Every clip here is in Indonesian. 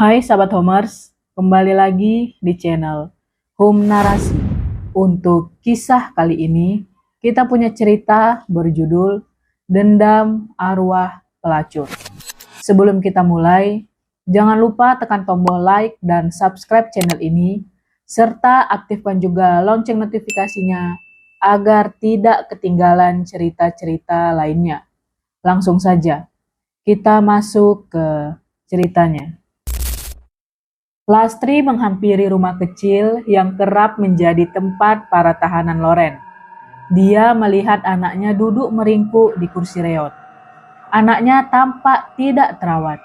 Hai sahabat Homers, kembali lagi di channel Home Narasi. Untuk kisah kali ini, kita punya cerita berjudul Dendam Arwah Pelacur. Sebelum kita mulai, jangan lupa tekan tombol like dan subscribe channel ini, serta aktifkan juga lonceng notifikasinya agar tidak ketinggalan cerita-cerita lainnya. Langsung saja, kita masuk ke ceritanya. Lastri menghampiri rumah kecil yang kerap menjadi tempat para tahanan Loren. Dia melihat anaknya duduk meringkuk di kursi reot. Anaknya tampak tidak terawat.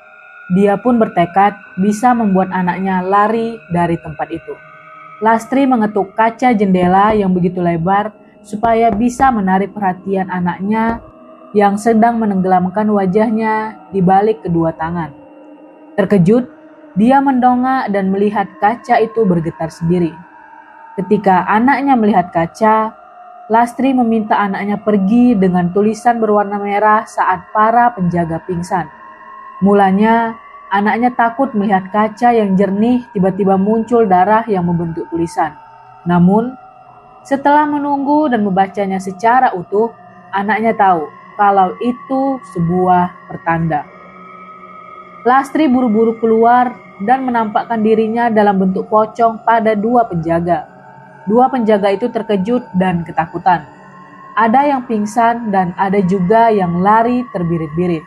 Dia pun bertekad bisa membuat anaknya lari dari tempat itu. Lastri mengetuk kaca jendela yang begitu lebar supaya bisa menarik perhatian anaknya yang sedang menenggelamkan wajahnya di balik kedua tangan. Terkejut, dia mendongak dan melihat kaca itu bergetar sendiri. Ketika anaknya melihat kaca, Lastri meminta anaknya pergi dengan tulisan berwarna merah saat para penjaga pingsan. Mulanya, anaknya takut melihat kaca yang jernih tiba-tiba muncul darah yang membentuk tulisan. Namun, setelah menunggu dan membacanya secara utuh, anaknya tahu kalau itu sebuah pertanda. Lastri buru-buru keluar dan menampakkan dirinya dalam bentuk pocong pada dua penjaga. Dua penjaga itu terkejut dan ketakutan. Ada yang pingsan dan ada juga yang lari terbirit-birit.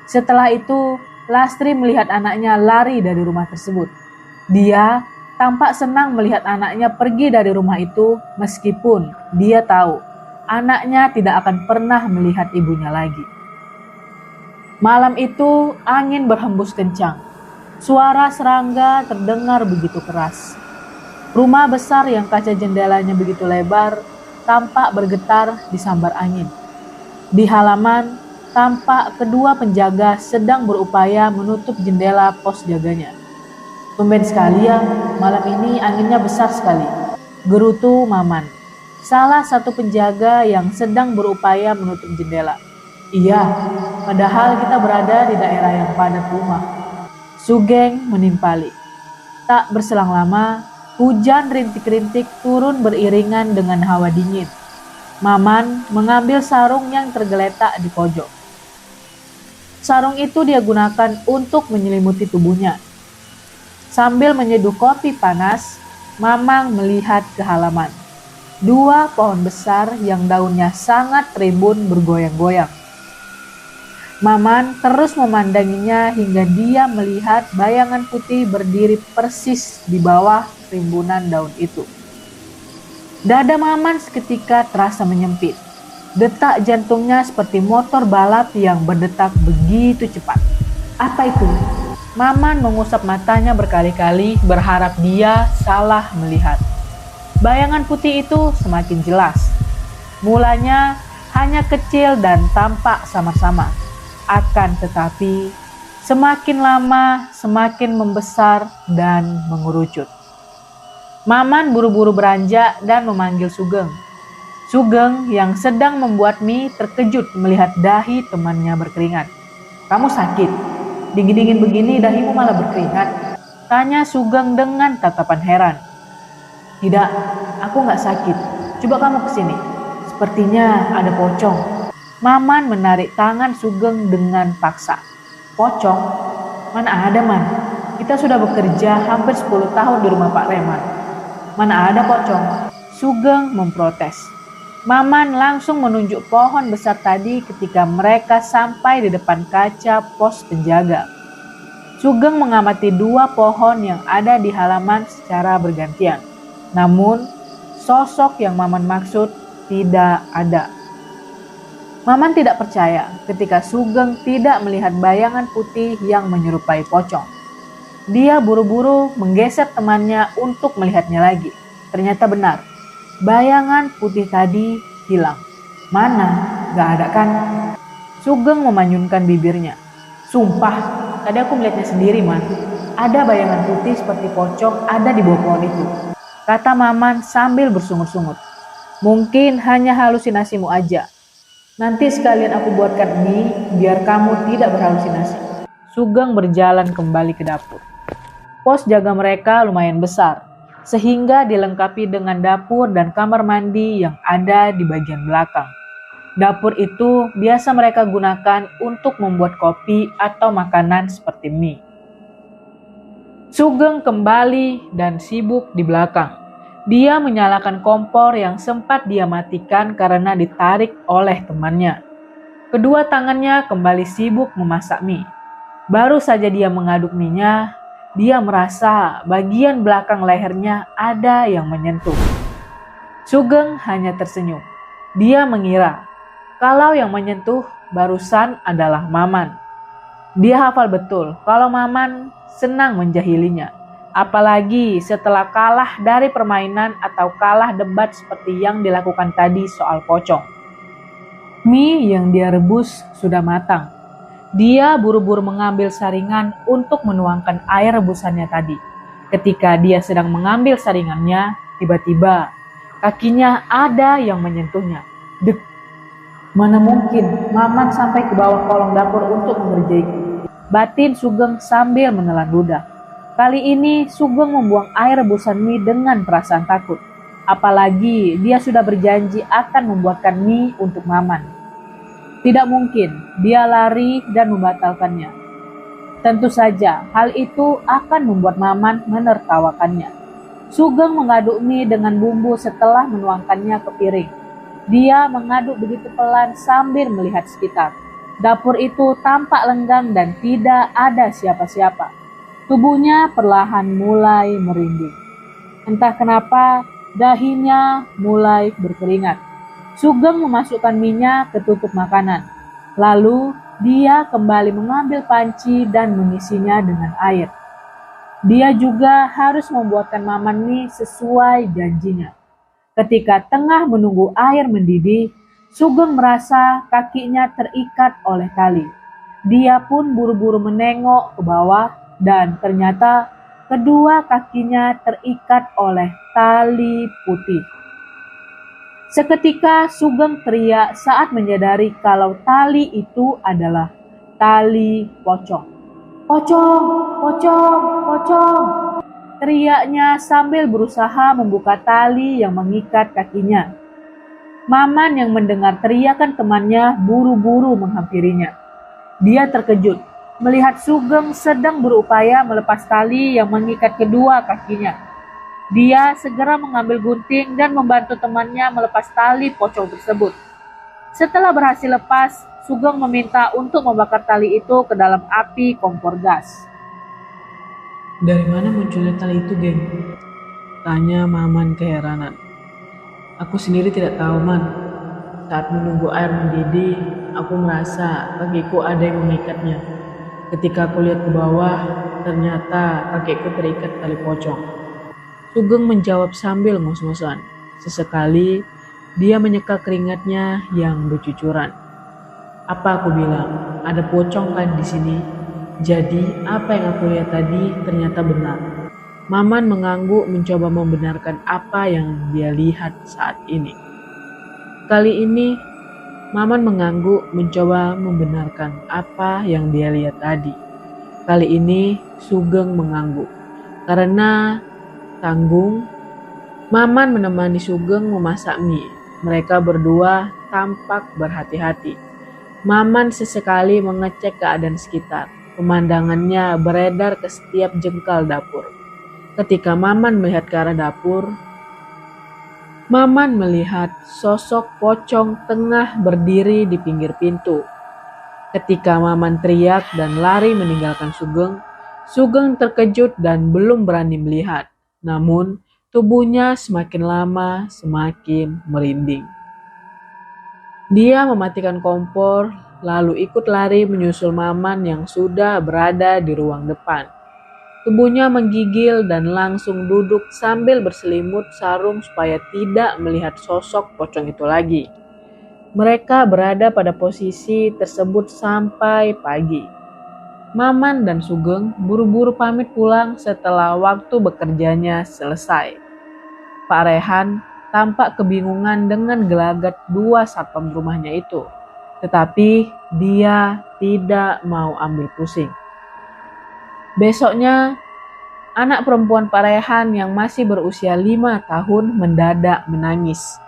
Setelah itu, Lastri melihat anaknya lari dari rumah tersebut. Dia tampak senang melihat anaknya pergi dari rumah itu meskipun dia tahu anaknya tidak akan pernah melihat ibunya lagi. Malam itu angin berhembus kencang. Suara serangga terdengar begitu keras. Rumah besar yang kaca jendelanya begitu lebar tampak bergetar disambar angin. Di halaman tampak kedua penjaga sedang berupaya menutup jendela pos jaganya. Tumben sekali ya, malam ini anginnya besar sekali, gerutu Maman, salah satu penjaga yang sedang berupaya menutup jendela. Iya, padahal kita berada di daerah yang padat rumah. Sugeng menimpali. Tak berselang lama, hujan rintik-rintik turun beriringan dengan hawa dingin. Maman mengambil sarung yang tergeletak di pojok. Sarung itu dia gunakan untuk menyelimuti tubuhnya. Sambil menyeduh kopi panas, Mamang melihat ke halaman. Dua pohon besar yang daunnya sangat rimbun bergoyang-goyang. Maman terus memandanginya hingga dia melihat bayangan putih berdiri persis di bawah rimbunan daun itu. Dada Maman seketika terasa menyempit. Detak jantungnya seperti motor balap yang berdetak begitu cepat. Apa itu? Maman mengusap matanya berkali-kali berharap dia salah melihat. Bayangan putih itu semakin jelas. Mulanya hanya kecil dan tampak samar-samar. Akan tetapi, semakin lama semakin membesar dan mengerucut. Maman buru-buru beranjak dan memanggil Sugeng. Sugeng yang sedang membuat mie terkejut melihat dahi temannya berkeringat. "Kamu sakit? Dingin-dingin begini dahimu malah berkeringat?" tanya Sugeng dengan tatapan heran. "Tidak, aku nggak sakit. Coba kamu kesini. Sepertinya ada pocong." Maman menarik tangan Sugeng dengan paksa. "Pocong? Mana ada, Man? Kita sudah bekerja hampir 10 tahun di rumah Pak Reman. Mana ada pocong?" Sugeng memprotes. Maman langsung menunjuk pohon besar tadi ketika mereka sampai di depan kaca pos penjaga. Sugeng mengamati dua pohon yang ada di halaman secara bergantian. Namun, sosok yang Maman maksud tidak ada. Maman tidak percaya ketika Sugeng tidak melihat bayangan putih yang menyerupai pocong. Dia buru-buru menggeser temannya untuk melihatnya lagi. Ternyata benar, bayangan putih tadi hilang. "Mana? Gak ada kan?" Sugeng memanyunkan bibirnya. "Sumpah, tadi aku melihatnya sendiri, Man. Ada bayangan putih seperti pocong ada di bawah pohon itu," kata Maman sambil bersungut-sungut. "Mungkin hanya halusinasimu aja. Nanti sekalian aku buatkan mie biar kamu tidak berhalusinasi." Sugeng berjalan kembali ke dapur. Pos jaga mereka lumayan besar, sehingga dilengkapi dengan dapur dan kamar mandi yang ada di bagian belakang. Dapur itu biasa mereka gunakan untuk membuat kopi atau makanan seperti mie. Sugeng kembali dan sibuk di belakang. Dia menyalakan kompor yang sempat dia matikan karena ditarik oleh temannya. Kedua tangannya kembali sibuk memasak mie. Baru saja dia mengaduk mie-nya, dia merasa bagian belakang lehernya ada yang menyentuh. Sugeng hanya tersenyum. Dia mengira kalau yang menyentuh barusan adalah Maman. Dia hafal betul kalau Maman senang menjahilinya. Apalagi setelah kalah dari permainan atau kalah debat seperti yang dilakukan tadi soal pocong. Mie yang dia rebus sudah matang. Dia buru-buru mengambil saringan untuk menuangkan air rebusannya tadi. Ketika dia sedang mengambil saringannya, tiba-tiba kakinya ada yang menyentuhnya. Dek! Mana mungkin Maman sampai ke bawah kolong dapur untuk mengerjaiku. Batin Sugeng sambil menelan ludah. Kali ini Sugeng membuang air rebusan mie dengan perasaan takut. Apalagi dia sudah berjanji akan membuatkan mie untuk Maman. Tidak mungkin dia lari dan membatalkannya. Tentu saja hal itu akan membuat Maman menertawakannya. Sugeng mengaduk mie dengan bumbu setelah menuangkannya ke piring. Dia mengaduk begitu pelan sambil melihat sekitar. Dapur itu tampak lenggang dan tidak ada siapa-siapa. Tubuhnya perlahan mulai merinding. Entah kenapa dahinya mulai berkeringat. Sugeng memasukkan minyak ke tutup makanan. Lalu dia kembali mengambil panci dan mengisinya dengan air. Dia juga harus membuatkan Maman mie sesuai janjinya. Ketika tengah menunggu air mendidih, Sugeng merasa kakinya terikat oleh tali. Dia pun buru-buru menengok ke bawah dan ternyata kedua kakinya terikat oleh tali putih. Seketika Sugeng teriak saat menyadari kalau tali itu adalah tali pocong. Pocong, pocong, pocong! Teriaknya sambil berusaha membuka tali yang mengikat kakinya. Maman yang mendengar teriakan temannya buru-buru menghampirinya. Dia terkejut melihat Sugeng sedang berupaya melepas tali yang mengikat kedua kakinya. Dia segera mengambil gunting dan membantu temannya melepas tali pocong tersebut. Setelah berhasil lepas, Sugeng meminta untuk membakar tali itu ke dalam api kompor gas. Dari mana munculnya tali itu, geng? Tanya Maman keheranan. Aku sendiri tidak tahu, Man. Saat menunggu air mendidih, aku merasa kakiku ada yang mengikatnya. Ketika aku lihat ke bawah, ternyata kakiku terikat tali pocong. Sugeng menjawab sambil ngos-ngosan. Sesekali, dia menyeka keringatnya yang bercucuran. Apa aku bilang? Ada pocong kan di sini? Jadi, apa yang aku lihat tadi ternyata benar. Maman mengangguk mencoba membenarkan apa yang dia lihat saat ini. Kali ini, Maman mengangguk mencoba membenarkan apa yang dia lihat tadi. Kali ini, Sugeng mengangguk. Karena tanggung, Maman menemani Sugeng memasak mie. Mereka berdua tampak berhati-hati. Maman sesekali mengecek keadaan sekitar. Pemandangannya beredar ke setiap jengkal dapur. Ketika Maman melihat ke arah dapur, Maman melihat sosok pocong tengah berdiri di pinggir pintu. Ketika Maman teriak dan lari meninggalkan Sugeng, Sugeng terkejut dan belum berani melihat. Namun, tubuhnya semakin lama semakin merinding. Dia mematikan kompor, lalu ikut lari menyusul Maman yang sudah berada di ruang depan. Tubuhnya menggigil dan langsung duduk sambil berselimut sarung supaya tidak melihat sosok pocong itu lagi. Mereka berada pada posisi tersebut sampai pagi. Maman dan Sugeng buru-buru pamit pulang setelah waktu bekerjanya selesai. Pak Rehan tampak kebingungan dengan gelagat dua satpam rumahnya itu. Tetapi dia tidak mau ambil pusing. Besoknya, Anak perempuan Pak Rehan yang masih berusia 5 tahun mendadak menangis.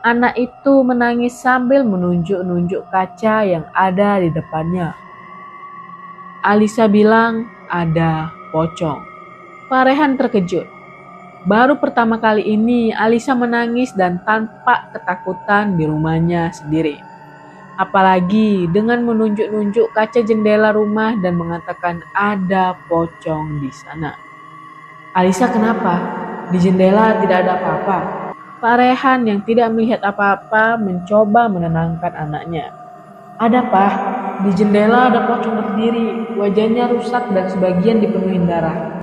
Anak itu menangis sambil menunjuk-nunjuk kaca yang ada di depannya. Alisa bilang ada pocong. Pak Rehan terkejut. Baru pertama kali ini Alisa menangis dan tampak ketakutan di rumahnya sendiri. Apalagi dengan menunjuk-nunjuk kaca jendela rumah dan mengatakan ada pocong di sana. Alisa, kenapa? Di jendela tidak ada apa-apa. Pak Rehan yang tidak melihat apa-apa mencoba menenangkan anaknya. Ada, Pak. Di jendela ada pocong berdiri. Wajahnya rusak dan sebagian dipenuhi darah.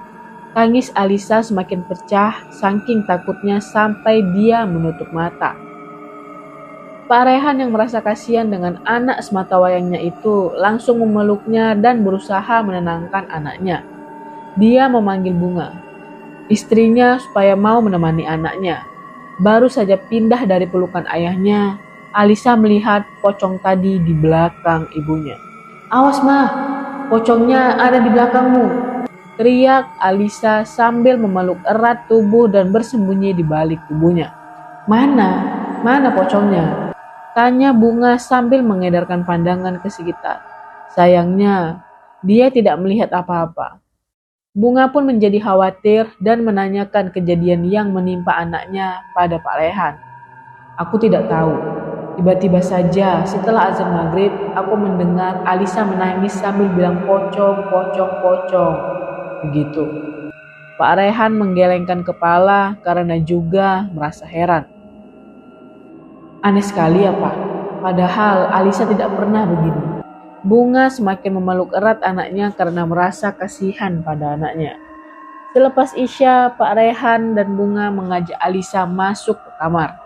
Tangis Alisa semakin pecah saking takutnya sampai dia menutup mata. Pak Rehan yang merasa kasihan dengan anak sematawayangnya itu langsung memeluknya dan berusaha menenangkan anaknya. Dia memanggil Bunga, istrinya, supaya mau menemani anaknya. Baru saja pindah dari pelukan ayahnya, Alisa melihat pocong tadi di belakang ibunya. Awas, Ma, pocongnya ada di belakangmu, teriak Alisa sambil memeluk erat tubuh dan bersembunyi di balik tubuhnya. Mana pocongnya? Tanya Bunga sambil mengedarkan pandangan ke sekitar. Sayangnya, dia tidak melihat apa-apa. Bunga pun menjadi khawatir dan menanyakan kejadian yang menimpa anaknya pada Pak Rehan. Aku tidak tahu. Tiba-tiba saja setelah azan maghrib, aku mendengar Alisa menangis sambil bilang pocong, pocong, pocong. Begitu. Pak Rehan menggelengkan kepala karena juga merasa heran. Aneh sekali ya, Pak. Padahal Alisa tidak pernah begini. Bunga semakin memeluk erat anaknya karena merasa kasihan pada anaknya. Selepas Isya, Pak Rehan dan Bunga mengajak Alisa masuk ke kamar.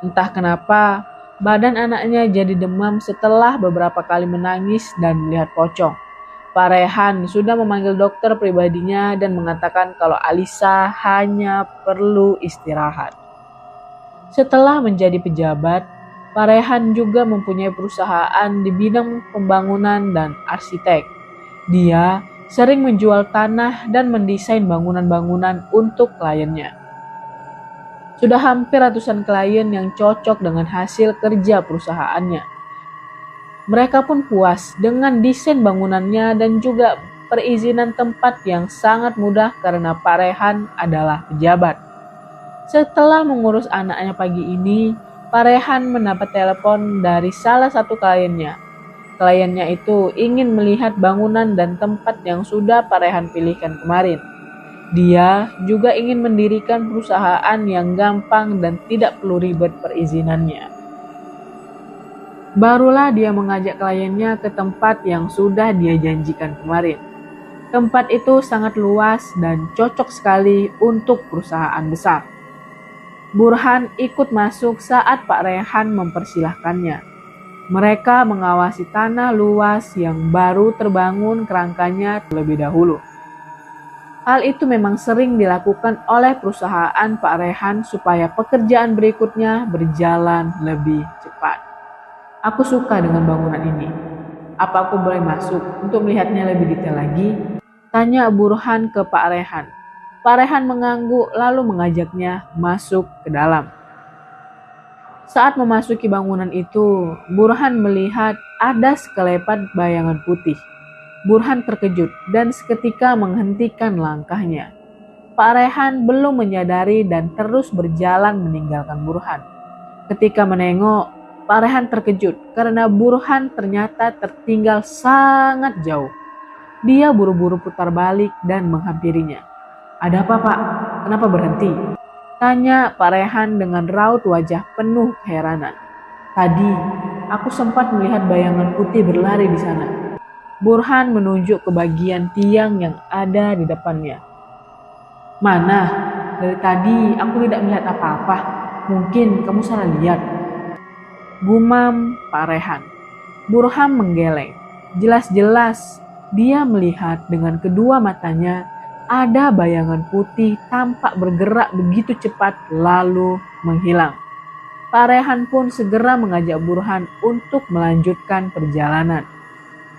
Entah kenapa, badan anaknya jadi demam setelah beberapa kali menangis dan melihat pocong. Pak Rehan sudah memanggil dokter pribadinya dan mengatakan kalau Alisa hanya perlu istirahat. Setelah menjadi pejabat, Pak Rehan juga mempunyai perusahaan di bidang pembangunan dan arsitek. Dia sering menjual tanah dan mendesain bangunan-bangunan untuk kliennya. Sudah hampir ratusan klien yang cocok dengan hasil kerja perusahaannya. Mereka pun puas dengan desain bangunannya dan juga perizinan tempat yang sangat mudah karena Pak Rehan adalah pejabat. Setelah mengurus anaknya pagi ini, Pak Rehan mendapat telepon dari salah satu kliennya. Kliennya itu ingin melihat bangunan dan tempat yang sudah Pak Rehan pilihkan kemarin. Dia juga ingin mendirikan perusahaan yang gampang dan tidak perlu ribet perizinannya. Barulah dia mengajak kliennya ke tempat yang sudah dia janjikan kemarin. Tempat itu sangat luas dan cocok sekali untuk perusahaan besar. Burhan ikut masuk saat Pak Rehan mempersilahkannya. Mereka mengawasi tanah luas yang baru terbangun kerangkanya terlebih dahulu. Hal itu memang sering dilakukan oleh perusahaan Pak Rehan supaya pekerjaan berikutnya berjalan lebih cepat. Aku suka dengan bangunan ini. Apa aku boleh masuk untuk melihatnya lebih detail lagi? Tanya Burhan ke Pak Rehan. Pak Rehan mengangguk lalu mengajaknya masuk ke dalam. Saat memasuki bangunan itu, Burhan melihat ada sekelepat bayangan putih. Burhan terkejut dan seketika menghentikan langkahnya. Pak Rehan belum menyadari dan terus berjalan meninggalkan Burhan. Ketika menengok, Pak Rehan terkejut karena Burhan ternyata tertinggal sangat jauh. Dia buru-buru putar balik dan menghampirinya. Ada apa, Pak? Kenapa berhenti? Tanya Pak Rehan dengan raut wajah penuh keheranan. Tadi, aku sempat melihat bayangan putih berlari di sana. Burhan menunjuk ke bagian tiang yang ada di depannya. Mana? Dari tadi aku tidak melihat apa-apa. Mungkin kamu salah lihat. Gumam Pak Rehan. Burhan menggeleng. Jelas-jelas dia melihat dengan kedua matanya ada bayangan putih tampak bergerak begitu cepat lalu menghilang. Pak Rehan pun segera mengajak Burhan untuk melanjutkan perjalanan.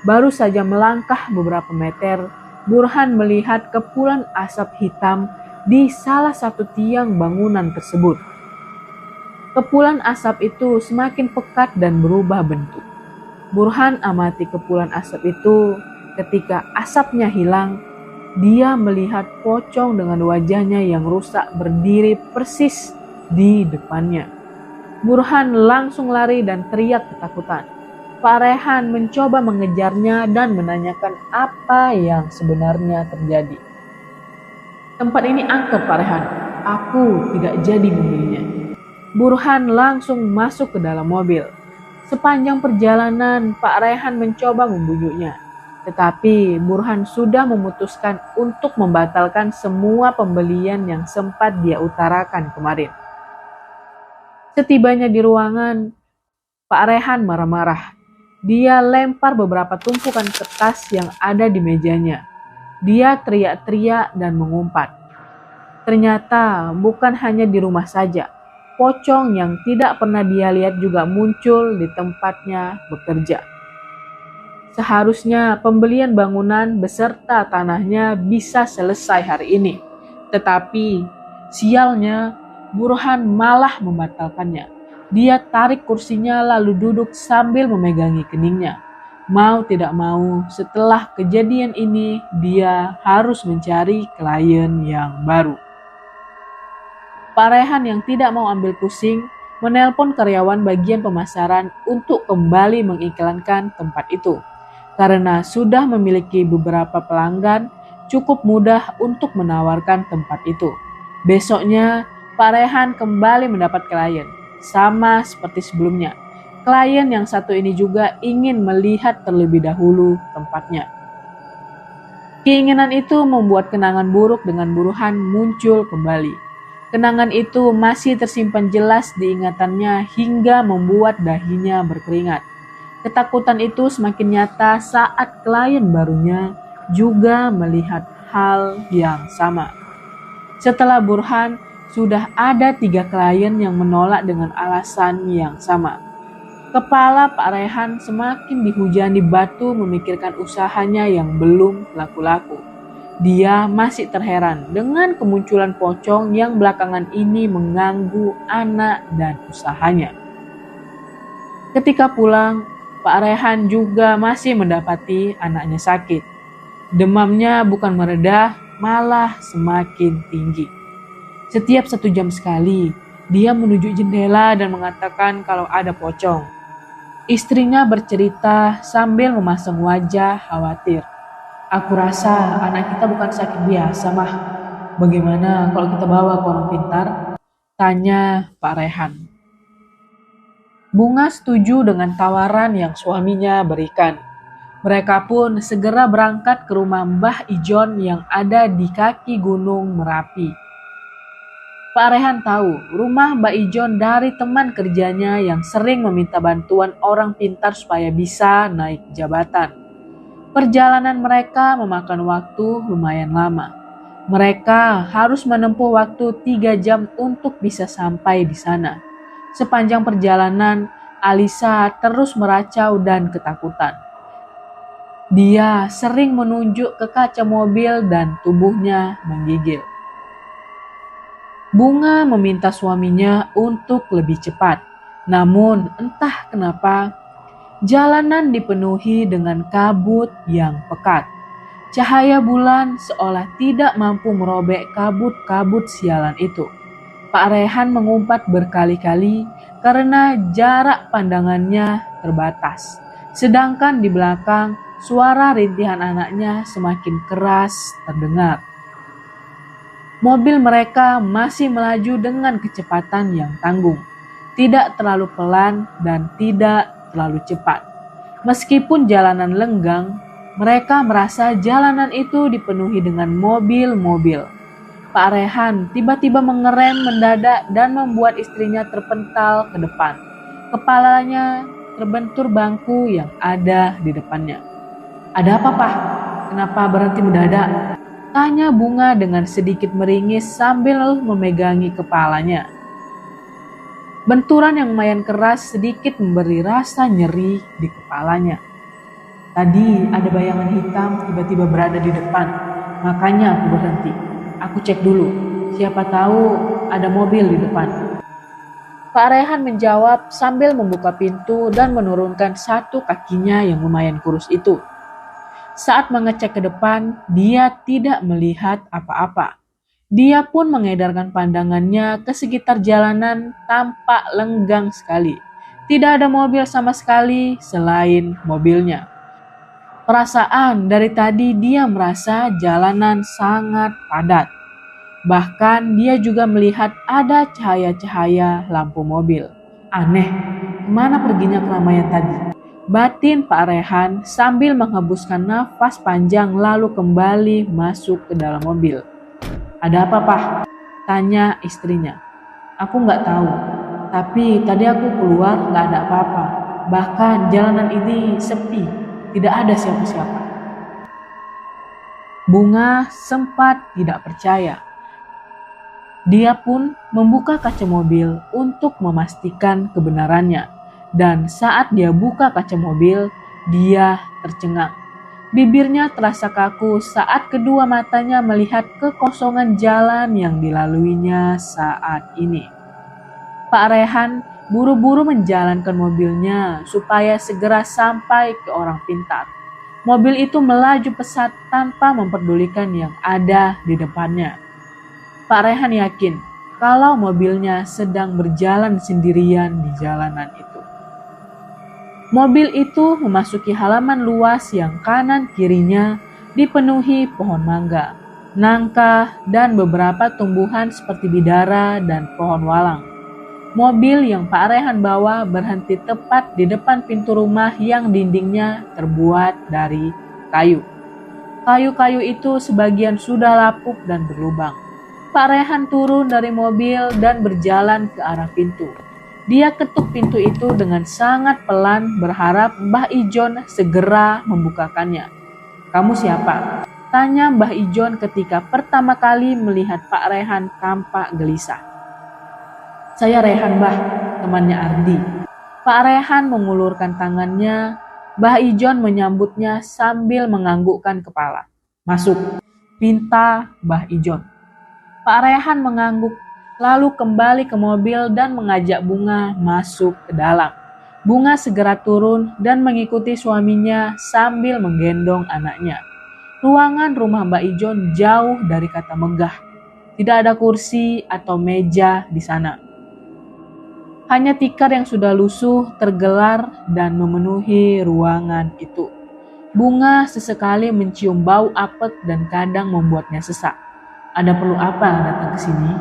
Baru saja melangkah beberapa meter, Burhan melihat kepulan asap hitam di salah satu tiang bangunan tersebut. Kepulan asap itu semakin pekat dan berubah bentuk. Burhan amati kepulan asap itu. Ketika asapnya hilang, dia melihat pocong dengan wajahnya yang rusak berdiri persis di depannya. Burhan langsung lari dan teriak ketakutan. Pak Rehan mencoba mengejarnya dan menanyakan apa yang sebenarnya terjadi. Tempat ini angker, Pak Rehan. Aku tidak jadi membelinya. Burhan langsung masuk ke dalam mobil. Sepanjang perjalanan, Pak Rehan mencoba membujuknya. Tetapi Burhan sudah memutuskan untuk membatalkan semua pembelian yang sempat dia utarakan kemarin. Setibanya di ruangan, Pak Rehan marah-marah. Dia lempar beberapa tumpukan kertas yang ada di mejanya. Dia teriak-teriak dan mengumpat. Ternyata bukan hanya di rumah saja. Pocong yang tidak pernah dia lihat juga muncul di tempatnya bekerja. Seharusnya pembelian bangunan beserta tanahnya bisa selesai hari ini. Tetapi sialnya Burhan malah membatalkannya. Dia tarik kursinya lalu duduk sambil memegangi keningnya. Mau tidak mau, setelah kejadian ini dia harus mencari klien yang baru. Pak Rehan yang tidak mau ambil pusing menelpon karyawan bagian pemasaran untuk kembali mengiklankan tempat itu. Karena sudah memiliki beberapa pelanggan, cukup mudah untuk menawarkan tempat itu. Besoknya, Pak Rehan kembali mendapat klien. Sama seperti sebelumnya, klien yang satu ini juga ingin melihat terlebih dahulu tempatnya. Keinginan itu membuat kenangan buruk dengan Burhan muncul kembali. Kenangan itu masih tersimpan jelas di ingatannya hingga membuat dahinya berkeringat. Ketakutan itu semakin nyata saat klien barunya juga melihat hal yang sama. Setelah Burhan, sudah ada 3 klien yang menolak dengan alasan yang sama. Kepala Pak Rehan semakin dihujani batu memikirkan usahanya yang belum laku-laku. Dia masih terheran dengan kemunculan pocong yang belakangan ini mengganggu anak dan usahanya. Ketika pulang, Pak Rehan juga masih mendapati anaknya sakit. Demamnya bukan meredah, malah semakin tinggi. Setiap 1 jam sekali, dia menuju jendela dan mengatakan kalau ada pocong. Istrinya bercerita sambil memasang wajah khawatir. Aku rasa anak kita bukan sakit biasa, Mah. Bagaimana kalau kita bawa ke orang pintar? Tanya Pak Rehan. Bunga setuju dengan tawaran yang suaminya berikan. Mereka pun segera berangkat ke rumah Mbah Ijon yang ada di kaki Gunung Merapi. Pak Rehan tahu rumah Mbak Ijon dari teman kerjanya yang sering meminta bantuan orang pintar supaya bisa naik jabatan. Perjalanan mereka memakan waktu lumayan lama. Mereka harus menempuh waktu 3 jam untuk bisa sampai di sana. Sepanjang perjalanan, Alisa terus meracau dan ketakutan. Dia sering menunjuk ke kaca mobil dan tubuhnya menggigil. Bunga meminta suaminya untuk lebih cepat. Namun entah kenapa, jalanan dipenuhi dengan kabut yang pekat. Cahaya bulan seolah tidak mampu merobek kabut-kabut sialan itu. Pak Rehan mengumpat berkali-kali karena jarak pandangannya terbatas. Sedangkan di belakang, suara rintihan anaknya semakin keras terdengar. Mobil mereka masih melaju dengan kecepatan yang tanggung, tidak terlalu pelan dan tidak terlalu cepat. Meskipun jalanan lenggang, mereka merasa jalanan itu dipenuhi dengan mobil-mobil. Pak Rehan tiba-tiba mengerem mendadak dan membuat istrinya terpental ke depan. Kepalanya terbentur bangku yang ada di depannya. Ada apa, Pak? Kenapa berhenti mendadak? Tanya Bunga dengan sedikit meringis sambil memegangi kepalanya. Benturan yang lumayan keras sedikit memberi rasa nyeri di kepalanya. Tadi ada bayangan hitam tiba-tiba berada di depan. Makanya aku berhenti. Aku cek dulu, siapa tahu ada mobil di depan. Pak Rehan menjawab sambil membuka pintu dan menurunkan satu kakinya yang lumayan kurus itu. Saat mengecek ke depan, dia tidak melihat apa-apa. Dia pun mengedarkan pandangannya ke sekitar jalanan, tampak lenggang sekali. Tidak ada mobil sama sekali selain mobilnya. Perasaan dari tadi dia merasa jalanan sangat padat. Bahkan dia juga melihat ada cahaya-cahaya lampu mobil. Aneh, kemana perginya keramaian tadi? Batin Pak Rehan sambil menghembuskan nafas panjang lalu kembali masuk ke dalam mobil. Ada apa, Pak? Tanya istrinya. Aku nggak tahu, tapi tadi aku keluar nggak ada apa-apa. Bahkan jalanan ini sepi, tidak ada siapa-siapa. Bunga sempat tidak percaya. Dia pun membuka kaca mobil untuk memastikan kebenarannya. Dan saat dia buka kaca mobil, dia tercengang. Bibirnya terasa kaku saat kedua matanya melihat kekosongan jalan yang dilaluinya saat ini. Pak Rehan buru-buru menjalankan mobilnya supaya segera sampai ke orang pintar. Mobil itu melaju pesat tanpa memperdulikan yang ada di depannya. Pak Rehan yakin kalau mobilnya sedang berjalan sendirian di jalanan itu. Mobil itu memasuki halaman luas yang kanan kirinya dipenuhi pohon mangga, nangka, dan beberapa tumbuhan seperti bidara dan pohon walang. Mobil yang Pak Rehan bawa berhenti tepat di depan pintu rumah yang dindingnya terbuat dari kayu. Kayu-kayu itu sebagian sudah lapuk dan berlubang. Pak Rehan turun dari mobil dan berjalan ke arah pintu. Dia ketuk pintu itu dengan sangat pelan berharap Mbah Ijon segera membukakannya. Kamu siapa? Tanya Mbah Ijon ketika pertama kali melihat Pak Rehan tampak gelisah. Saya Rehan, Mbah, temannya Ardi. Pak Rehan mengulurkan tangannya. Mbah Ijon menyambutnya sambil menganggukkan kepala. Masuk, pinta Mbah Ijon. Pak Rehan mengangguk, lalu kembali ke mobil dan mengajak Bunga masuk ke dalam. Bunga segera turun dan mengikuti suaminya sambil menggendong anaknya. Ruangan rumah Mbak Ijon jauh dari kata megah. Tidak ada kursi atau meja di sana. Hanya tikar yang sudah lusuh tergelar dan memenuhi ruangan itu. Bunga sesekali mencium bau apek dan kadang membuatnya sesak. Ada perlu apa datang ke sini?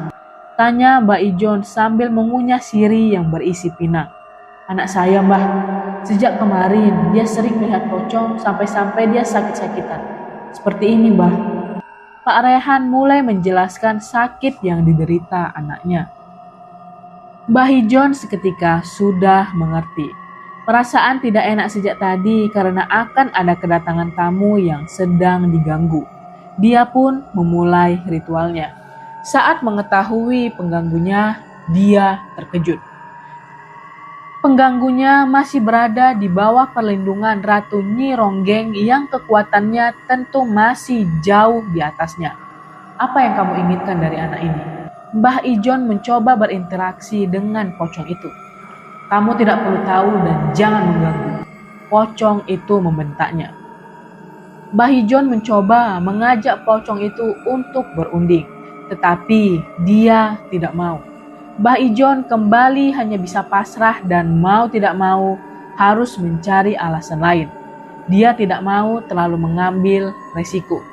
Tanya Mbak Ijon sambil mengunyah siri yang berisi pinang. Anak saya, Mbah. Sejak kemarin dia sering melihat pocong sampai-sampai dia sakit-sakitan. Seperti ini, Mbah. Pak Rehan mulai menjelaskan sakit yang diderita anaknya. Mbah Ijon seketika sudah mengerti. Perasaan tidak enak sejak tadi karena akan ada kedatangan tamu yang sedang diganggu. Dia pun memulai ritualnya. Saat mengetahui pengganggunya, dia terkejut. Pengganggunya masih berada di bawah perlindungan Ratu Nyi Ronggeng yang kekuatannya tentu masih jauh di atasnya. Apa yang kamu inginkan dari anak ini? Mbah Ijon mencoba berinteraksi dengan pocong itu. Kamu tidak perlu tahu dan jangan mengganggu. Pocong itu membentaknya. Mbah Ijon mencoba mengajak pocong itu untuk berunding. Tetapi dia tidak mau. Mbah Ijon kembali hanya bisa pasrah dan mau tidak mau harus mencari alasan lain. Dia tidak mau terlalu mengambil resiko.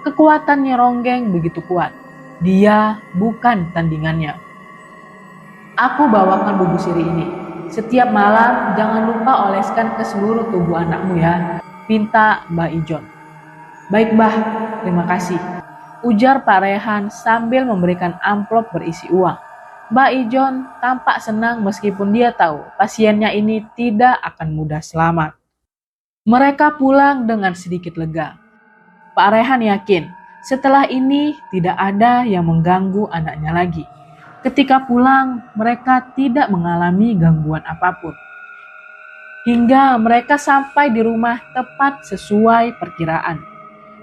Kekuatannya Ronggeng begitu kuat. Dia bukan tandingannya. Aku bawakan bubuk siri ini. Setiap malam jangan lupa oleskan ke seluruh tubuh anakmu ya. Pinta Mbah Ijon. Baik, Mbah, terima kasih. Ujar Pak Rehan sambil memberikan amplop berisi uang. Mbak Ijon tampak senang meskipun dia tahu pasiennya ini tidak akan mudah selamat. Mereka pulang dengan sedikit lega. Pak Rehan yakin setelah ini tidak ada yang mengganggu anaknya lagi. Ketika pulang, mereka tidak mengalami gangguan apapun. Hingga mereka sampai di rumah tepat sesuai perkiraan.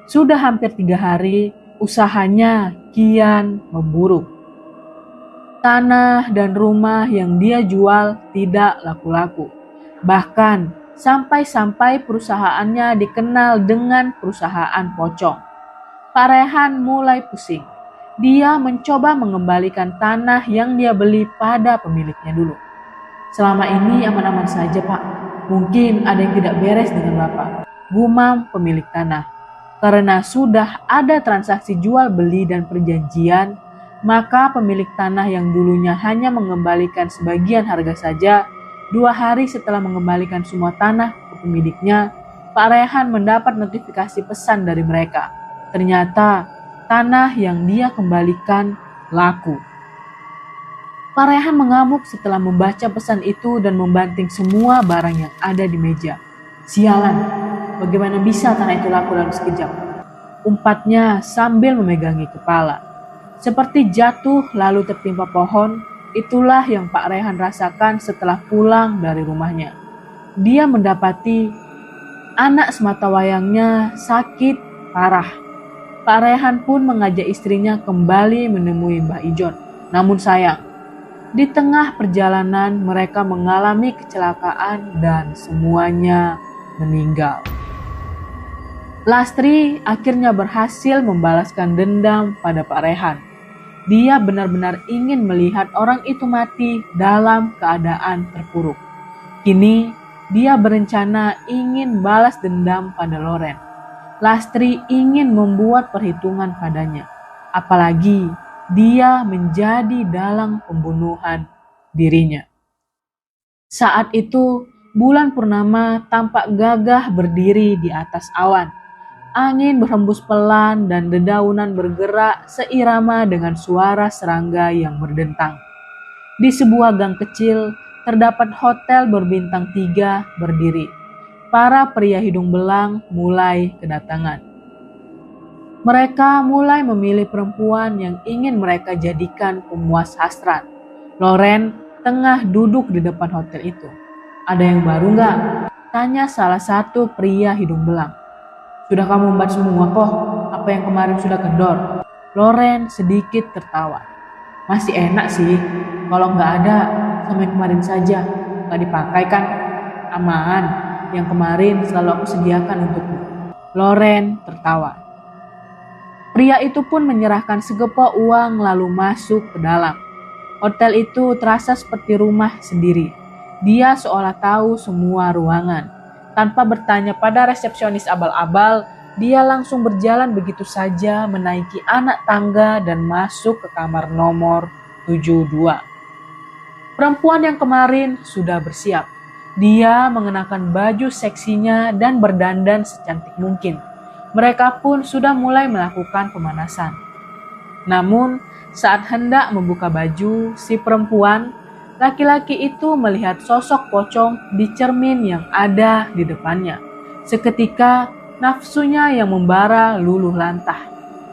Sudah hampir 3 hari, usahanya kian memburuk. Tanah dan rumah yang dia jual tidak laku-laku. Bahkan sampai-sampai perusahaannya dikenal dengan perusahaan pocong. Pak Rehan mulai pusing. Dia mencoba mengembalikan tanah yang dia beli pada pemiliknya dulu. Selama ini aman-aman saja, Pak. Mungkin ada yang tidak beres dengan Bapak, gumam pemilik tanah. Karena sudah ada transaksi jual beli dan perjanjian, maka pemilik tanah yang dulunya hanya mengembalikan sebagian harga saja, 2 hari setelah mengembalikan semua tanah ke pemiliknya, Pak Rehan mendapat notifikasi pesan dari mereka. Ternyata tanah yang dia kembalikan laku. Pak Rehan mengamuk setelah membaca pesan itu dan membanting semua barang yang ada di meja. Sialan, bagaimana bisa tanah itu laku dalam sekejap? Umpatnya sambil memegangi kepala. Seperti jatuh lalu tertimpa pohon, itulah yang Pak Rehan rasakan setelah pulang dari rumahnya. Dia mendapati anak sematawayangnya sakit parah. Pak Rehan pun mengajak istrinya kembali menemui Mbah Ijon. Namun sayang, di tengah perjalanan mereka mengalami kecelakaan dan semuanya meninggal. Lastri akhirnya berhasil membalaskan dendam pada Pak Rehan. Dia benar-benar ingin melihat orang itu mati dalam keadaan terpuruk. Kini dia berencana ingin balas dendam pada Loren. Lastri ingin membuat perhitungan padanya. Apalagi dia menjadi dalang pembunuhan dirinya. Saat itu, bulan purnama tampak gagah berdiri di atas awan. Angin berhembus pelan dan dedaunan bergerak seirama dengan suara serangga yang berdentang. Di sebuah gang kecil, terdapat hotel berbintang 3 berdiri. Para pria hidung belang mulai kedatangan. Mereka mulai memilih perempuan yang ingin mereka jadikan pemuas hasrat. Loren tengah duduk di depan hotel itu. Ada yang baru nggak? Tanya salah satu pria hidung belang. Sudah kamu membuat semua kok, apa yang kemarin sudah kendor? Loren sedikit tertawa. Masih enak sih, kalau nggak ada sama yang kemarin saja. Nggak dipakai kan? Aman, yang kemarin selalu aku sediakan untukmu. Loren tertawa. Pria itu pun menyerahkan segepok uang lalu masuk ke dalam. Hotel itu terasa seperti rumah sendiri. Dia seolah tahu semua ruangan. Tanpa bertanya pada resepsionis abal-abal, dia langsung berjalan begitu saja menaiki anak tangga dan masuk ke kamar nomor 72. Perempuan yang kemarin sudah bersiap. Dia mengenakan baju seksinya dan berdandan secantik mungkin. Mereka pun sudah mulai melakukan pemanasan. Namun, saat hendak membuka baju, si perempuan, laki-laki itu melihat sosok pocong di cermin yang ada di depannya. Seketika, nafsunya yang membara luluh lantah.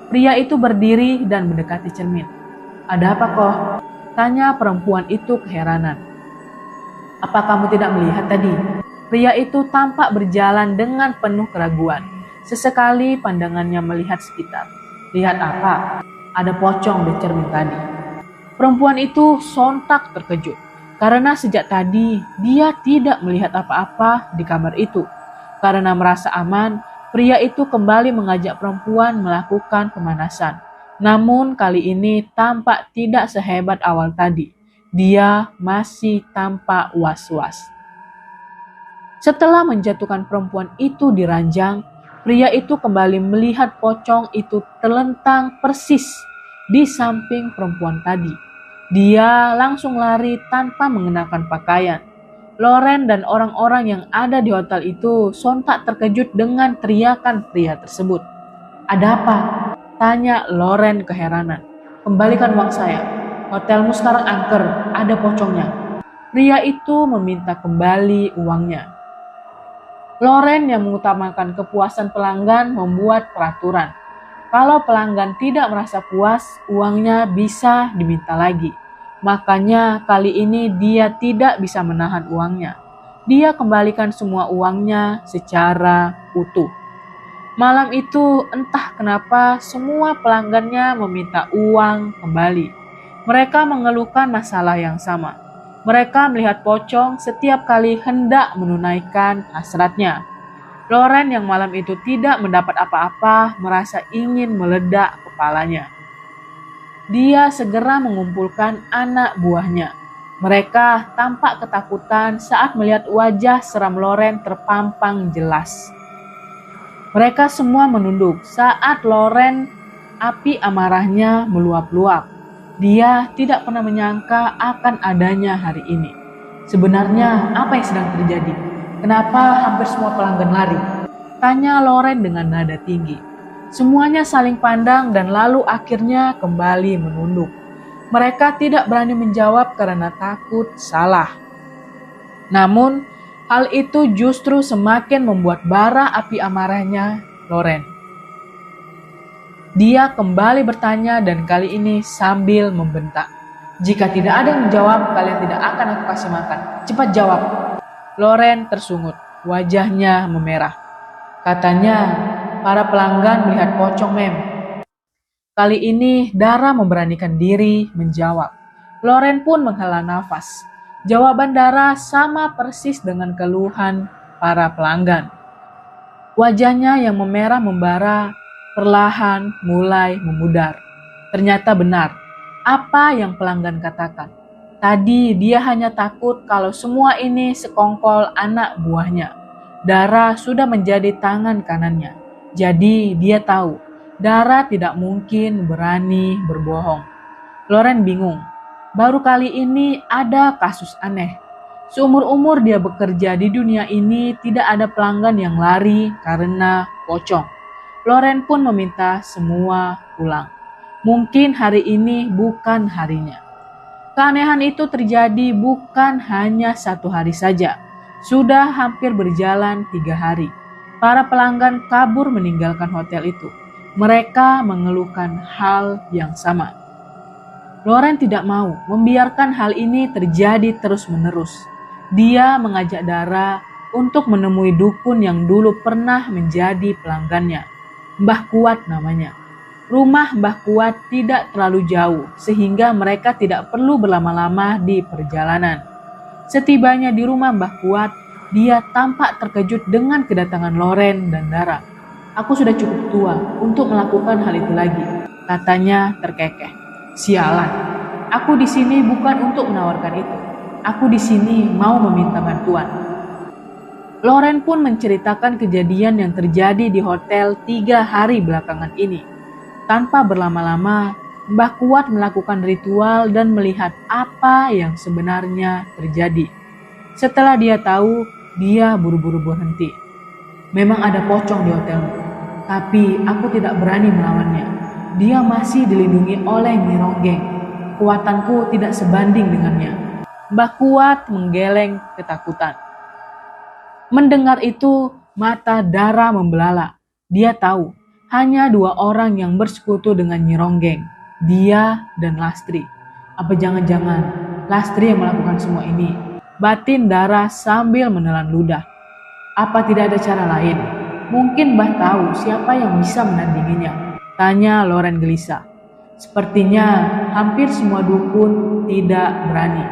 Pria itu berdiri dan mendekati cermin. Ada apa kok? Tanya perempuan itu keheranan. Apa kamu tidak melihat tadi? Pria itu tampak berjalan dengan penuh keraguan. Sesekali pandangannya melihat sekitar. Lihat apa? Ada pocong di cermin tadi. Perempuan itu sontak terkejut. Karena sejak tadi dia tidak melihat apa-apa di kamar itu. Karena merasa aman, pria itu kembali mengajak perempuan melakukan pemanasan. Namun kali ini tampak tidak sehebat awal tadi. Dia masih tampak was-was. Setelah menjatuhkan perempuan itu di ranjang, pria itu kembali melihat pocong itu terlentang persis di samping perempuan tadi. Dia langsung lari tanpa mengenakan pakaian. Loren dan orang-orang yang ada di hotel itu sontak terkejut dengan teriakan pria tersebut. Ada apa? Tanya Loren keheranan. Kembalikan uang saya. Hotelmu sekarang angker, ada pocongnya. Pria itu meminta kembali uangnya. Loren yang mengutamakan kepuasan pelanggan membuat peraturan. Kalau pelanggan tidak merasa puas, uangnya bisa diminta lagi. Makanya kali ini dia tidak bisa menahan uangnya. Dia kembalikan semua uangnya secara utuh. Malam itu entah kenapa semua pelanggannya meminta uang kembali. Mereka mengeluhkan masalah yang sama. Mereka melihat pocong setiap kali hendak menunaikan hasratnya. Loren yang malam itu tidak mendapat apa-apa merasa ingin meledak kepalanya. Dia segera mengumpulkan anak buahnya. Mereka tampak ketakutan saat melihat wajah seram Loren terpampang jelas. Mereka semua menunduk saat Loren api amarahnya meluap-luap. Dia tidak pernah menyangka akan adanya hari ini. Sebenarnya apa yang sedang terjadi? Kenapa hampir semua pelanggan lari? Tanya Loren dengan nada tinggi. Semuanya saling pandang dan lalu akhirnya kembali menunduk. Mereka tidak berani menjawab karena takut salah. Namun, hal itu justru semakin membuat bara api amarahnya Loren. Dia kembali bertanya dan kali ini sambil membentak. Jika tidak ada yang menjawab, kalian tidak akan aku kasih makan. Cepat jawab. Loren tersungut, wajahnya memerah. Katanya, para pelanggan melihat pocong, mem. Kali ini Dara memberanikan diri menjawab. Loren pun menghela nafas. Jawaban Dara sama persis dengan keluhan para pelanggan. Wajahnya yang memerah membara perlahan mulai memudar. Ternyata benar apa yang pelanggan katakan. Tadi dia hanya takut kalau semua ini sekongkol anak buahnya. Dara sudah menjadi tangan kanannya. Jadi dia tahu Dara tidak mungkin berani berbohong. Loren bingung. Baru kali ini ada kasus aneh. Seumur-umur dia bekerja di dunia ini tidak ada pelanggan yang lari karena pocong. Loren pun meminta semua pulang. Mungkin hari ini bukan harinya. Keanehan itu terjadi bukan hanya 1 hari saja. Sudah hampir berjalan 3 hari. Para pelanggan kabur meninggalkan hotel itu. Mereka mengeluhkan hal yang sama. Loren tidak mau membiarkan hal ini terjadi terus-menerus. Dia mengajak Dara untuk menemui dukun yang dulu pernah menjadi pelanggannya. Mbah Kuat namanya. Rumah Mbah Kuat tidak terlalu jauh sehingga mereka tidak perlu berlama-lama di perjalanan. Setibanya di rumah Mbah Kuat, dia tampak terkejut dengan kedatangan Loren dan Dara. Aku sudah cukup tua untuk melakukan hal itu lagi, katanya terkekeh. Sialan, aku di sini bukan untuk menawarkan itu. Aku di sini mau meminta bantuan. Loren pun menceritakan kejadian yang terjadi di hotel 3 hari belakangan ini. Tanpa berlama-lama, Mbah Kuat melakukan ritual dan melihat apa yang sebenarnya terjadi. Setelah dia tahu, dia buru-buru berhenti. Memang ada pocong di hotelmu, tapi aku tidak berani melawannya. Dia masih dilindungi oleh Nyi Ronggeng. Kekuatanku tidak sebanding dengannya. Mbah Kuat menggeleng ketakutan. Mendengar itu, mata Dara membelalak. Dia tahu hanya 2 orang yang bersekutu dengan Nyi Ronggeng, dia dan Lastri. Apa jangan-jangan Lastri yang melakukan semua ini? Batin Dara sambil menelan ludah. Apa tidak ada cara lain? Mungkin Mbah tahu siapa yang bisa menandinginya, tanya Loren gelisah. Sepertinya hampir semua dukun tidak berani.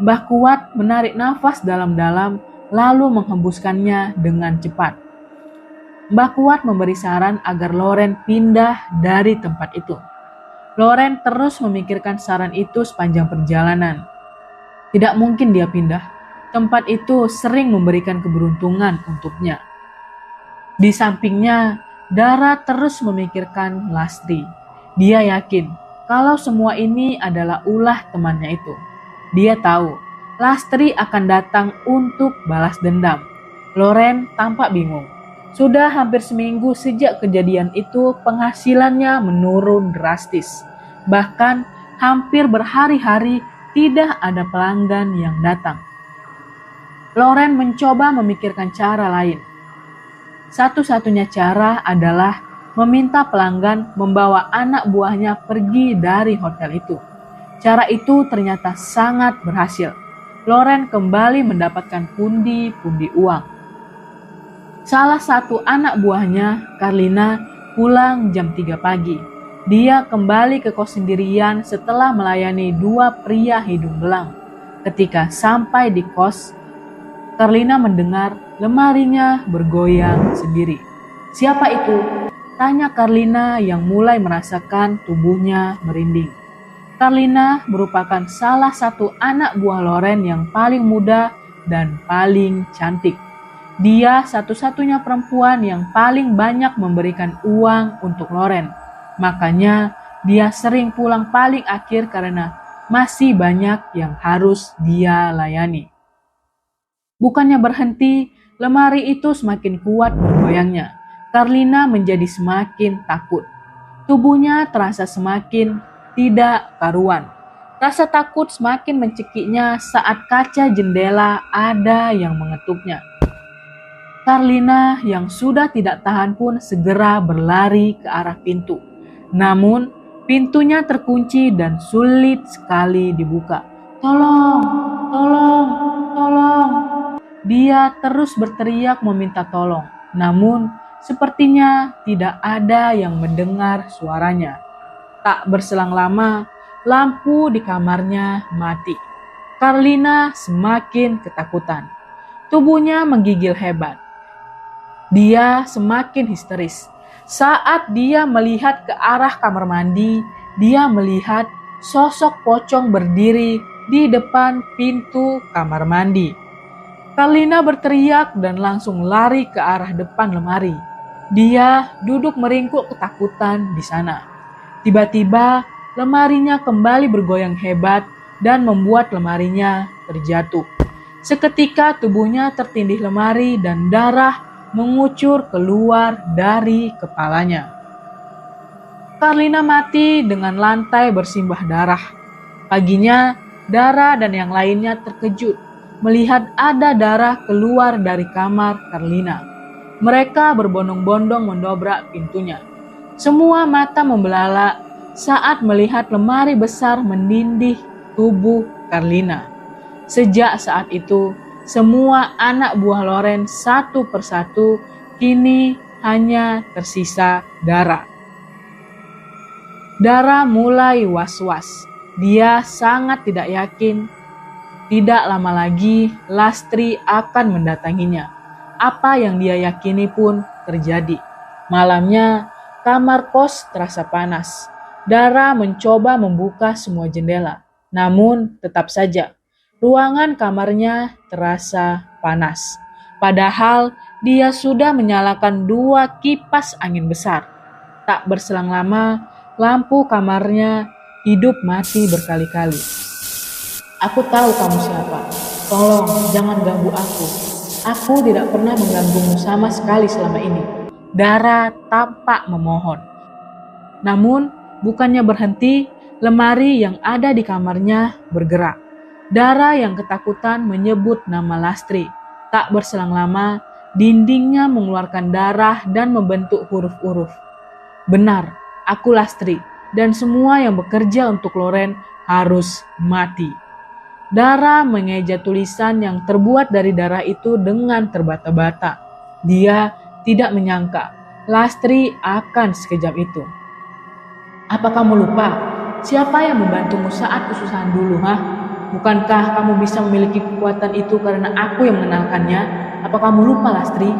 Mbah Kuat menarik nafas dalam-dalam lalu menghembuskannya dengan cepat. Mbah Kuat memberi saran agar Loren pindah dari tempat itu. Loren terus memikirkan saran itu sepanjang perjalanan. Tidak mungkin dia pindah. Tempat itu sering memberikan keberuntungan untuknya. Di sampingnya, Dara terus memikirkan Lastri. Dia yakin kalau semua ini adalah ulah temannya itu. Dia tahu Lastri akan datang untuk balas dendam. Loren tampak bingung. Sudah hampir seminggu sejak kejadian itu penghasilannya menurun drastis. Bahkan hampir berhari-hari tidak ada pelanggan yang datang. Loren mencoba memikirkan cara lain. Satu-satunya cara adalah meminta pelanggan membawa anak buahnya pergi dari hotel itu. Cara itu ternyata sangat berhasil. Loren kembali mendapatkan pundi-pundi uang. Salah satu anak buahnya, Karlina, pulang jam 3 pagi. Dia kembali ke kos sendirian setelah melayani 2 pria hidung belang. Ketika sampai di kos, Karlina mendengar lemarinya bergoyang sendiri. "Siapa itu?" tanya Karlina yang mulai merasakan tubuhnya merinding. Karlina merupakan salah satu anak buah Loren yang paling muda dan paling cantik. Dia satu-satunya perempuan yang paling banyak memberikan uang untuk Loren. Makanya dia sering pulang paling akhir karena masih banyak yang harus dia layani. Bukannya berhenti, lemari itu semakin kuat bergoyangnya. Karlina menjadi semakin takut. Tubuhnya terasa semakin tidak karuan. Rasa takut semakin mencekiknya saat kaca jendela ada yang mengetuknya. Karlina yang sudah tidak tahan pun segera berlari ke arah pintu. Namun, pintunya terkunci dan sulit sekali dibuka. "Tolong, tolong, tolong." Dia terus berteriak meminta tolong. Namun, sepertinya tidak ada yang mendengar suaranya. Tak berselang lama, lampu di kamarnya mati. Karlina semakin ketakutan. Tubuhnya menggigil hebat. Dia semakin histeris. Saat dia melihat ke arah kamar mandi, dia melihat sosok pocong berdiri di depan pintu kamar mandi. Karlina berteriak dan langsung lari ke arah depan lemari. Dia duduk meringkuk ketakutan di sana. Tiba-tiba lemarinya kembali bergoyang hebat dan membuat lemarinya terjatuh. Seketika tubuhnya tertindih lemari dan darah mengucur keluar dari kepalanya. Karlina mati dengan lantai bersimbah darah. Paginya, Dara dan yang lainnya terkejut melihat ada darah keluar dari kamar Karlina. Mereka berbondong-bondong mendobrak pintunya. Semua mata membelalak saat melihat lemari besar menindih tubuh Karlina. Sejak saat itu, semua anak buah Loren satu persatu kini hanya tersisa Dara. Dara mulai was-was. Dia sangat tidak yakin. Tidak lama lagi Lastri akan mendatanginya. Apa yang dia yakini pun terjadi. Malamnya kamar kos terasa panas. Dara mencoba membuka semua jendela. Namun tetap saja ruangan kamarnya terasa panas. Padahal dia sudah menyalakan 2 kipas angin besar. Tak berselang lama, lampu kamarnya hidup mati berkali-kali. "Aku tahu kamu siapa. Tolong jangan ganggu aku. Aku tidak pernah mengganggumu sama sekali selama ini." Dara tampak memohon. Namun bukannya berhenti, lemari yang ada di kamarnya bergerak. Dara yang ketakutan menyebut nama Lastri. Tak berselang lama, dindingnya mengeluarkan darah dan membentuk huruf-huruf. "Benar, aku Lastri, dan semua yang bekerja untuk Loren harus mati." Dara mengeja tulisan yang terbuat dari darah itu dengan terbata-bata. Dia tidak menyangka Lastri akan sekejam itu. "Apa kamu lupa? Siapa yang membantumu saat kesusahan dulu, Bukankah kamu bisa memiliki kekuatan itu karena aku yang mengenalkannya? Apa kamu lupa, Lastri?"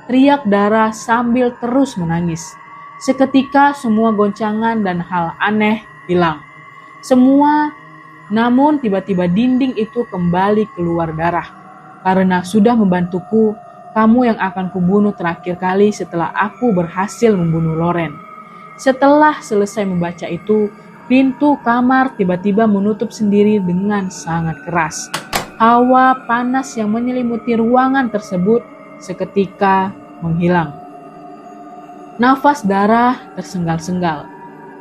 teriak Dara sambil terus menangis. Seketika semua goncangan dan hal aneh hilang. Namun tiba-tiba dinding itu kembali keluar darah. "Karena sudah membantuku, kamu yang akan kubunuh terakhir kali setelah aku berhasil membunuh Loren." Setelah selesai membaca itu, pintu kamar tiba-tiba menutup sendiri dengan sangat keras. Hawa panas yang menyelimuti ruangan tersebut seketika menghilang. Nafas Dara tersenggal-senggal.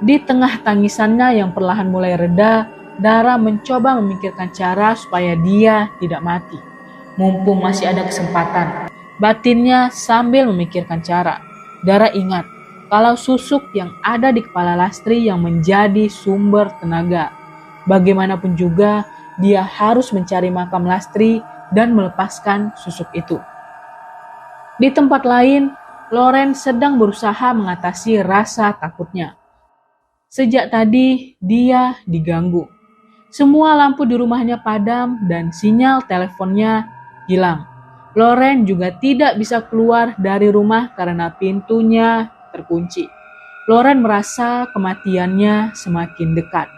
Di tengah tangisannya yang perlahan mulai reda, Dara mencoba memikirkan cara supaya dia tidak mati. Mumpung masih ada kesempatan, batinnya sambil memikirkan cara. Dara ingat kalau susuk yang ada di kepala Lastri yang menjadi sumber tenaga. Bagaimanapun juga, dia harus mencari makam Lastri dan melepaskan susuk itu. Di tempat lain, Loren sedang berusaha mengatasi rasa takutnya. Sejak tadi, dia diganggu. Semua lampu di rumahnya padam dan sinyal teleponnya hilang. Loren juga tidak bisa keluar dari rumah karena pintunya terkunci. Loren merasa kematiannya semakin dekat.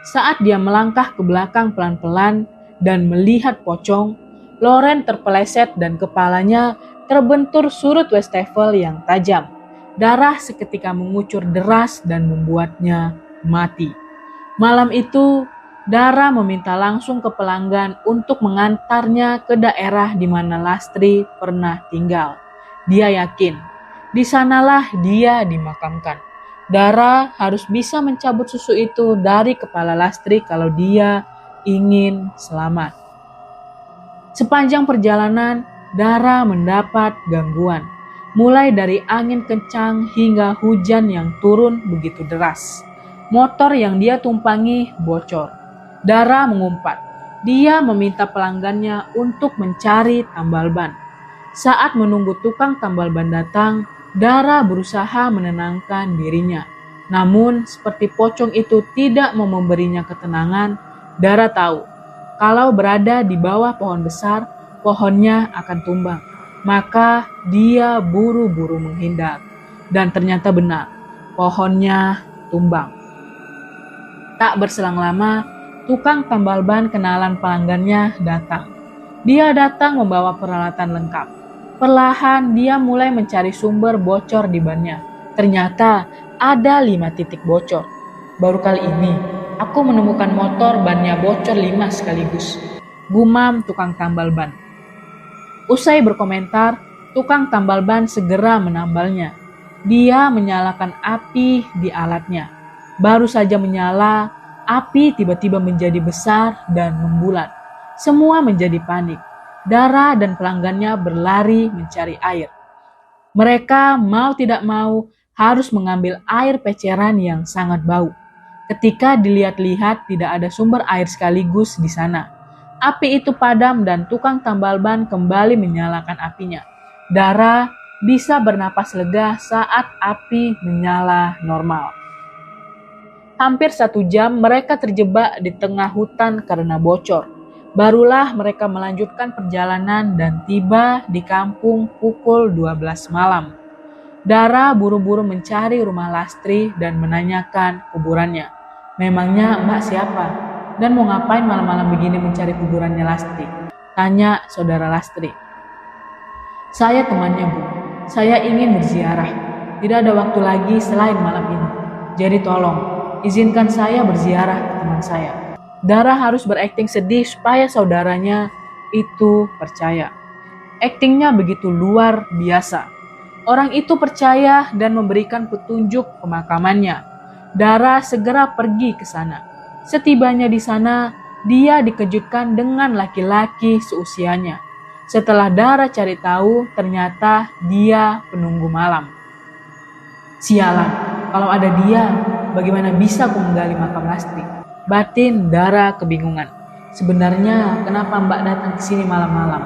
Saat dia melangkah ke belakang pelan-pelan dan melihat pocong, Loren terpeleset dan kepalanya terbentur surut wastafel yang tajam. Darah seketika mengucur deras dan membuatnya mati. Malam itu, Dara meminta langsung ke pelanggan untuk mengantarnya ke daerah di mana Lastri pernah tinggal. Dia yakin, di sanalah dia dimakamkan. Dara harus bisa mencabut susu itu dari kepala Lastri kalau dia ingin selamat. Sepanjang perjalanan, Dara mendapat gangguan. Mulai dari angin kencang hingga hujan yang turun begitu deras. Motor yang dia tumpangi bocor. Dara mengumpat. Dia meminta pelanggannya untuk mencari tambal ban. Saat menunggu tukang tambal ban datang, Dara berusaha menenangkan dirinya. Namun, seperti pocong itu tidak mau memberinya ketenangan, Dara tahu kalau berada di bawah pohon besar, pohonnya akan tumbang. Maka dia buru-buru menghindar. Dan ternyata benar, pohonnya tumbang. Tak berselang lama, tukang tambal ban kenalan pelanggannya datang. Dia datang membawa peralatan lengkap. Perlahan dia mulai mencari sumber bocor di bannya. Ternyata ada 5 titik bocor. Baru kali ini, aku menemukan motor bannya bocor 5 sekaligus. Gumam tukang tambal ban. Usai berkomentar, tukang tambal ban segera menambalnya. Dia menyalakan api di alatnya. Baru saja menyala, api tiba-tiba menjadi besar dan membulat. Semua menjadi panik. Dara dan pelanggannya berlari mencari air. Mereka mau tidak mau harus mengambil air peceran yang sangat bau. Ketika dilihat-lihat tidak ada sumber air sekaligus di sana. Api itu padam dan tukang tambal ban kembali menyalakan apinya. Dara bisa bernapas lega saat api menyala normal. Hampir 1 jam mereka terjebak di tengah hutan karena bocor. Barulah mereka melanjutkan perjalanan dan tiba di kampung pukul 12 malam. Dara buru-buru mencari rumah Lastri dan menanyakan kuburannya. Memangnya Mbak siapa? Dan mau ngapain malam-malam begini mencari kuburannya Lastri? Tanya saudara Lastri. Saya temannya Bu, saya ingin berziarah. Tidak ada waktu lagi selain malam ini. Jadi tolong, izinkan saya berziarah ke teman saya. Dara harus berakting sedih supaya saudaranya itu percaya. Aktingnya begitu luar biasa. Orang itu percaya dan memberikan petunjuk pemakamannya. Dara segera pergi ke sana. Setibanya di sana, dia dikejutkan dengan laki-laki seusianya. Setelah Dara cari tahu, ternyata dia penunggu malam. Sialan, kalau ada dia, bagaimana bisa aku menggali makam Lastri? Batin Dara kebingungan. Sebenarnya kenapa Mbak datang ke sini malam-malam?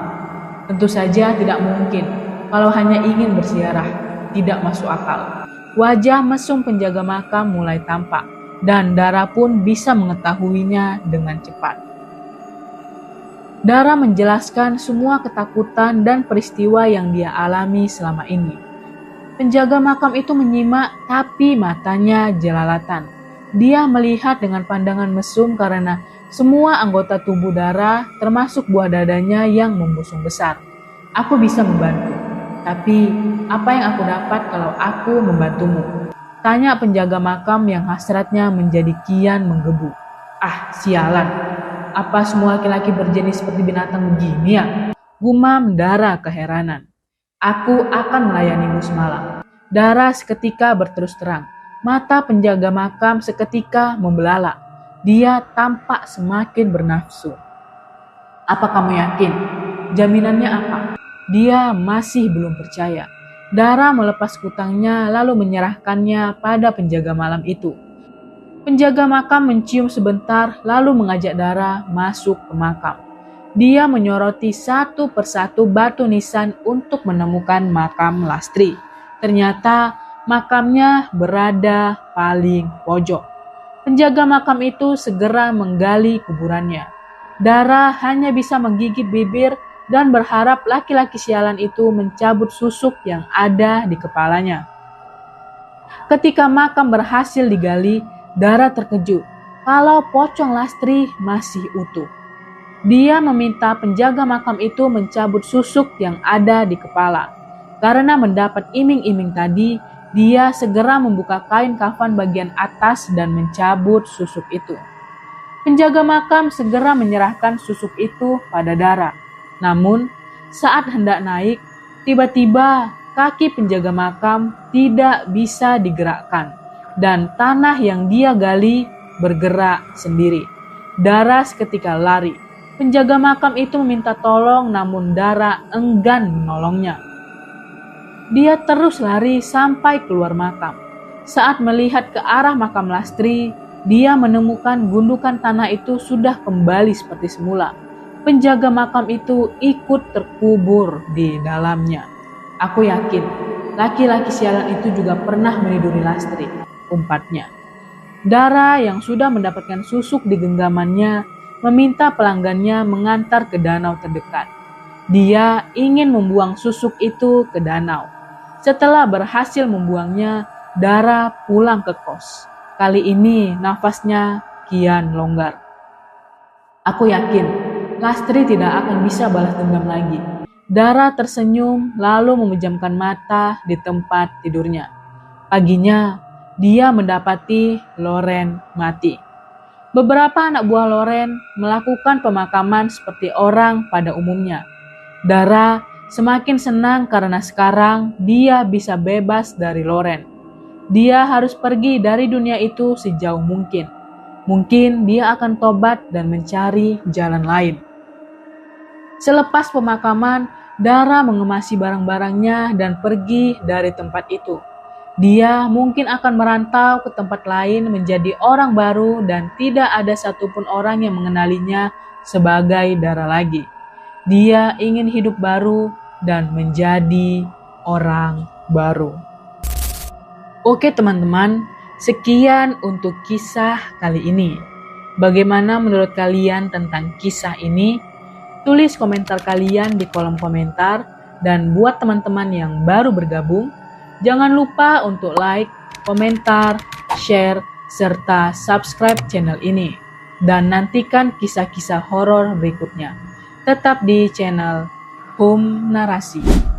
Tentu saja tidak mungkin. Kalau hanya ingin berziarah, tidak masuk akal. Wajah mesum penjaga makam mulai tampak. Dan Dara pun bisa mengetahuinya dengan cepat. Dara menjelaskan semua ketakutan dan peristiwa yang dia alami selama ini. Penjaga makam itu menyimak tapi matanya jelalatan. Dia melihat dengan pandangan mesum karena semua anggota tubuh Dara termasuk buah dadanya yang membusung besar. Aku bisa membantu, tapi apa yang aku dapat kalau aku membantumu? Tanya penjaga makam yang hasratnya menjadi kian menggebu. Ah, sialan. Apa semua laki-laki berjenis seperti binatang begini ya? Gumam Dara keheranan. Aku akan melayanimu semalam. Dara seketika berterus terang. Mata penjaga makam seketika membelalak. Dia tampak semakin bernafsu. Apa kamu yakin? Jaminannya apa? Dia masih belum percaya. Dara melepas kutangnya lalu menyerahkannya pada penjaga malam itu. Penjaga makam mencium sebentar lalu mengajak Dara masuk ke makam. Dia menyoroti satu persatu batu nisan untuk menemukan makam Lastri. Ternyata makamnya berada paling pojok. Penjaga makam itu segera menggali kuburannya. Dara hanya bisa menggigit bibir dan berharap laki-laki sialan itu mencabut susuk yang ada di kepalanya. Ketika makam berhasil digali, Dara terkejut kalau pocong Lastri masih utuh. Dia meminta penjaga makam itu mencabut susuk yang ada di kepala. Karena mendapat iming-iming tadi, dia segera membuka kain kafan bagian atas dan mencabut susuk itu. Penjaga makam segera menyerahkan susuk itu pada Dara. Namun, saat hendak naik, tiba-tiba kaki penjaga makam tidak bisa digerakkan dan tanah yang dia gali bergerak sendiri. Dara seketika lari. Penjaga makam itu meminta tolong, namun Dara enggan menolongnya. Dia terus lari sampai keluar makam. Saat melihat ke arah makam Lastri, dia menemukan gundukan tanah itu sudah kembali seperti semula. Penjaga makam itu ikut terkubur di dalamnya. Aku yakin laki-laki sialan itu juga pernah meniduri Lastri, umpatnya. Dara yang sudah mendapatkan susuk di genggamannya meminta pelanggannya mengantar ke danau terdekat. Dia ingin membuang susuk itu ke danau. Setelah berhasil membuangnya, Dara pulang ke kos. Kali ini nafasnya kian longgar. Aku yakin Lastri tidak akan bisa balas dendam lagi. Dara tersenyum lalu memejamkan mata di tempat tidurnya. Paginya, dia mendapati Loren mati. Beberapa anak buah Loren melakukan pemakaman seperti orang pada umumnya. Dara semakin senang karena sekarang dia bisa bebas dari Loren. Dia harus pergi dari dunia itu sejauh mungkin. Mungkin dia akan tobat dan mencari jalan lain. Selepas pemakaman, Dara mengemasi barang-barangnya dan pergi dari tempat itu. Dia mungkin akan merantau ke tempat lain menjadi orang baru dan tidak ada satupun orang yang mengenalinya sebagai Dara lagi. Dia ingin hidup baru dan menjadi orang baru. Oke teman-teman, sekian untuk kisah kali ini. Bagaimana menurut kalian tentang kisah ini? Tulis komentar kalian di kolom komentar, dan buat teman-teman yang baru bergabung, jangan lupa untuk like, komentar, share, serta subscribe channel ini. Dan nantikan kisah-kisah horor berikutnya. Tetap di channel Home Narasi.